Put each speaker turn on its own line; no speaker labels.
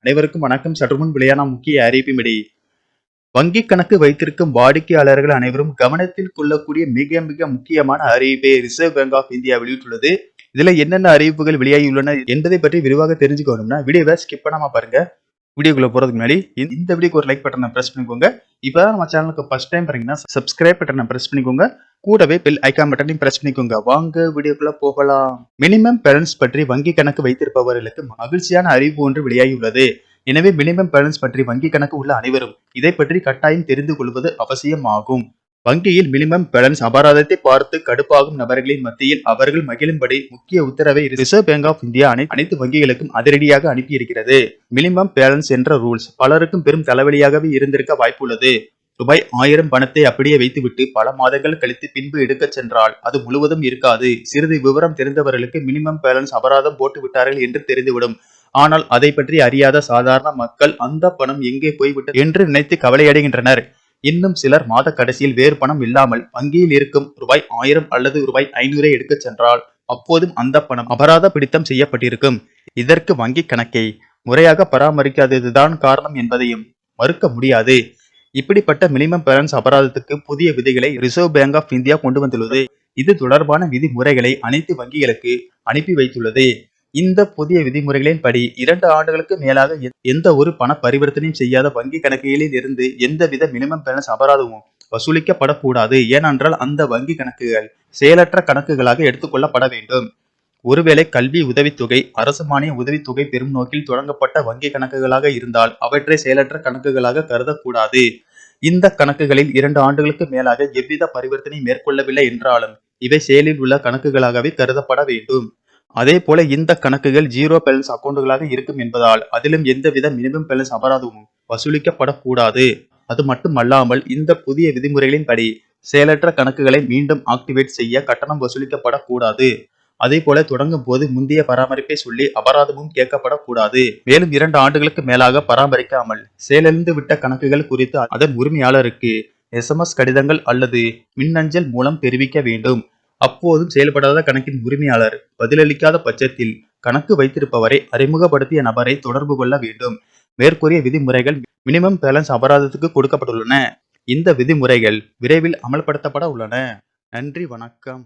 அனைவருக்கும் வணக்கம். சற்றுமுன் வெளியான முக்கிய அறிவிப்பின்படி வங்கி கணக்கு வைத்திருக்கும் வாடிக்கையாளர்கள் அனைவரும் கவனத்தில் கொள்ளக்கூடிய மிக மிக முக்கியமான அறிவிப்பை ரிசர்வ் பேங்க் ஆஃப் இந்தியா வெளியிட்டுள்ளது. இதுல என்னென்ன அறிவிப்புகள் வெளியாகியுள்ளன என்பதை பற்றி விரிவாக தெரிஞ்சுக்கணும்னா வீடியோவை ஸ்கிப் பண்ணாம பாருங்க. வீடியோக்குள்ள போறதுக்கு முன்னாடி இந்த வீடியோக்கு ஒரு லைக் பட்டனை பிரஸ் பண்ணிக்கோங்க. இப்பதான் நம்ம சேனலுக்கு ஃபர்ஸ்ட் டைம் பாருங்கன்னா சப்ஸ்கிரைப் பட்டனை பிரஸ் பண்ணிக்கோங்க. கூடவே பெல் ஐகான் பட்டனையும் பிரஸ் பண்ணிக்கோங்க. வாங்க வீடியோக்குள்ள போகலாம். மினிமம் பேலன்ஸ் பற்றி வங்கி கணக்கு வைத்திருப்பவர்களுக்கு மகிழ்ச்சியான அறிவிப்பு ஒன்று வெளியாகியுள்ளது. எனவே மினிமம் பேலன்ஸ் பற்றி வங்கி கணக்கு உள்ள அனைவரும் இதை பற்றி கட்டாயம் தெரிந்து கொள்வது அவசியமாகும். வங்கியில் மினிமம் பேலன்ஸ் அபராதத்தை பார்த்து கடுப்பாகும் நபர்களின் மத்தியில் அவர்கள் மகிழும்படி முக்கிய உத்தரவை ரிசர்வ் பேங்க் ஆஃப் இந்தியா அனைத்து வங்கிகளுக்கும் அதிரடியாக அனுப்பியிருக்கிறது. மினிமம் பேலன்ஸ் என்ற ரூல்ஸ் பலருக்கும் பெரும் தலைவலியாகவே இருந்திருக்க வாய்ப்புள்ளது. ரூபாய் 1000 பணத்தை அப்படியே வைத்துவிட்டு பல மாதங்கள் கழித்து பின்பு எடுக்க சென்றால் அது முழுவதும் இருக்காது. சிறிது விவரம் தெரிந்தவர்களுக்கு மினிமம் பேலன்ஸ் அபராதம் போட்டு விட்டார்கள் என்று தெரிந்துவிடும். ஆனால் அதை பற்றி அறியாத சாதாரண மக்கள் அந்த பணம் எங்கே போய்விட்டது என்று நினைத்து கவலையடைகின்றனர். இன்னும் சிலர் மாத கடைசியில் வேறு பணம் இல்லாமல் வங்கியில் இருக்கும் ரூபாய் 1000 அல்லது ரூபாய் 500 எடுக்க சென்றால் அப்போதும் அந்த பணம் அபராத பிடித்தம் செய்யப்பட்டிருக்கும். இதற்கு வங்கி கணக்கை முறையாக பராமரிக்காததுதான் காரணம் என்பதையும் மறுக்க முடியாது. இப்படிப்பட்ட மினிமம் பேலன்ஸ் அபராதத்துக்கு புதிய விதிகளை ரிசர்வ் பேங்க் ஆஃப் இந்தியா கொண்டு வந்துள்ளது. இது தொடர்பான விதிமுறைகளை அனைத்து வங்கிகளுக்கு அனுப்பி வைத்துள்ளது. இந்த புதிய விதிமுறைகளின் படி 2 ஆண்டுகளுக்கு மேலாக எந்த ஒரு பண பரிவர்த்தனையும் செய்யாத வங்கி கணக்குகளில் இருந்து எந்தவித மினிமம் பேலன்ஸ் அபராதமும் வசூலிக்கப்படக்கூடாது. ஏனென்றால் அந்த வங்கி கணக்குகள் செயலற்ற கணக்குகளாக எடுத்துக்கொள்ளப்பட வேண்டும். ஒருவேளை கல்வி உதவித்தொகை, அரசு மானிய உதவித்தொகை பெறும் நோக்கில் தொடங்கப்பட்ட வங்கி கணக்குகளாக இருந்தால் அவற்றை செயலற்ற கணக்குகளாக கருதக்கூடாது. இந்த கணக்குகளில் 2 ஆண்டுகளுக்கு மேலாக எவ்வித பரிவர்த்தனை மேற்கொள்ளவில்லை என்றாலும் இவை செயலில் உள்ள கணக்குகளாகவே கருதப்பட வேண்டும். அதே போல இந்த கணக்குகள் ஜீரோ பேலன்ஸ் அக்கௌண்டுகளாக இருக்கும் என்பதால் அதிலும் எந்தவித மினிமம் பேலன்ஸ் அபராதமும் வசூலிக்கப்படக்கூடாது. அது மட்டுமல்லாமல் இந்த புதிய விதிமுறைகளின் படி செயலற்ற கணக்குகளை மீண்டும் ஆக்டிவேட் செய்ய கட்டணம் வசூலிக்கப்படக்கூடாது. அதே போல தொடங்கும் போது முந்தைய பராமரிப்பை சொல்லி அபராதமும் கேட்கப்படக்கூடாது. மேலும் 2 ஆண்டுகளுக்கு மேலாக பராமரிக்காமல் செயலிழந்து விட்ட கணக்குகள் குறித்து அதன் உரிமையாளருக்கு SMS கடிதங்கள் அல்லது மின்னஞ்சல் மூலம் தெரிவிக்க வேண்டும். அப்போதும் செயல்படாத கணக்கின் உரிமையாளர் பதிலளிக்காத பட்சத்தில் கணக்கு வைத்திருப்பவரை அறிமுகப்படுத்திய நபரை தொடர்பு கொள்ள வேண்டும். மேற்கூறிய விதிமுறைகள் மினிமம் பேலன்ஸ் அபராதத்துக்கு கொடுக்கப்பட்டுள்ளன. இந்த விதிமுறைகள் விரைவில் அமல்படுத்தப்பட உள்ளன. நன்றி, வணக்கம்.